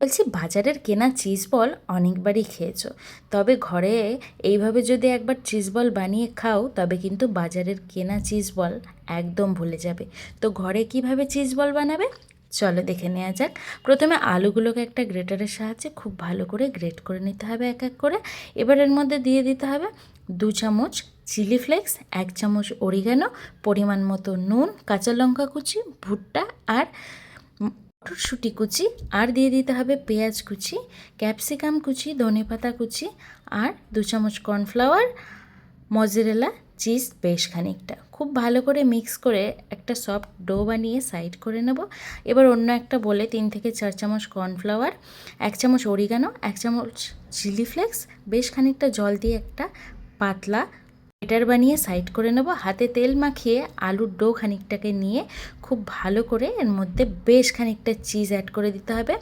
বলছি, বাজারের কেনা চিজ বল অনেকবারই খেয়েছো, তবে ঘরে এইভাবে যদি একবার চিজ বল বানিয়ে খাও তবে কিন্তু বাজারের কেনা চিজ বল একদম ভুলে যাবে। তো ঘরে কিভাবে চিজ বল বানাবে চলো দেখে নেওয়া যাক। প্রথমে আলুগুলোকে একটা গ্রেটারের সাহায্যে খুব ভালো করে গ্রেট করে নিতে হবে এক এক করে। এবার এর মধ্যে দিয়ে দিতে হবে 2 চামচ চিলি ফ্লেক্স, 1 চামচ অরিগানো, পরিমাণ মতো নুন, কাঁচা লঙ্কা কুচি, ভুট্টা আর মটরশুঁটি কুচি, আর দিয়ে দিতে হবে পেঁয়াজ কুচি, ক্যাপসিকাম কুচি, ধনেপাতা কুচি, আর 2 চামচ কর্নফ্লাওয়ার, মজেরেলা চিজ বেশ খানিকটা। খুব ভালো করে মিক্স করে একটা সফট ডো বানিয়ে সাইড করে নেব। এবার অন্য একটা বলে 3 থেকে 4 চামচ কর্নফ্লাওয়ার, 1 চামচ অরিগানো, 1 চামচ চিলি ফ্লেক্স, বেশ খানিকটা জল দিয়ে একটা পাতলা ব্যাটার বানিয়ে সাইড করে নেব। হাতে তেল মাখিয়ে আলুর ডো খানিকটাকে নিয়ে খুব ভালো করে এর মধ্যে বেশ খানিকটা চিজ অ্যাড করে দিতে হবে।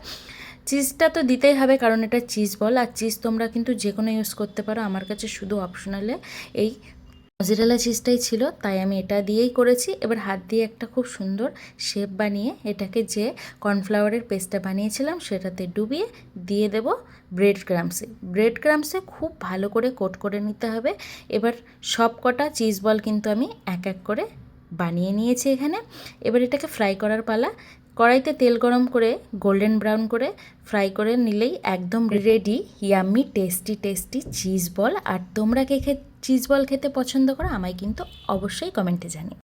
চিজটা তো দিতেই হবে কারণ এটা চিজ বল, আর চিজ তোমরা কিন্তু যে কোনো ইউজ করতে পারো। আমার কাছে শুধু অপশনালে এই মজেরেলা চিজটাই ছিল, তাই আমি এটা দিয়েই করেছি। এবার হাত দিয়ে একটা খুব সুন্দর শেপ বানিয়ে এটাকে যে কর্নফ্লাওয়ারের পেস্টটা বানিয়েছিলাম সেটাতে ডুবিয়ে দিয়ে দেব ব্রেড ক্রামসে খুব ভালো করে কোট করে নিতে হবে। এবার সব কটা চিজ বল কিন্তু আমি এক এক করে বানিয়ে নিয়েছি এখানে। এবার এটাকে ফ্রাই করার পালা। কড়াইতে তেল গরম করে গোল্ডেন ব্রাউন করে ফ্রাই করে নিলেই একদম ready yummy tasty tasty cheese ball. আর তোমরা কে চিজ বল খেতে পছন্দ করো আমায় কিন্তু অবশ্যই কমেন্টে জানিও।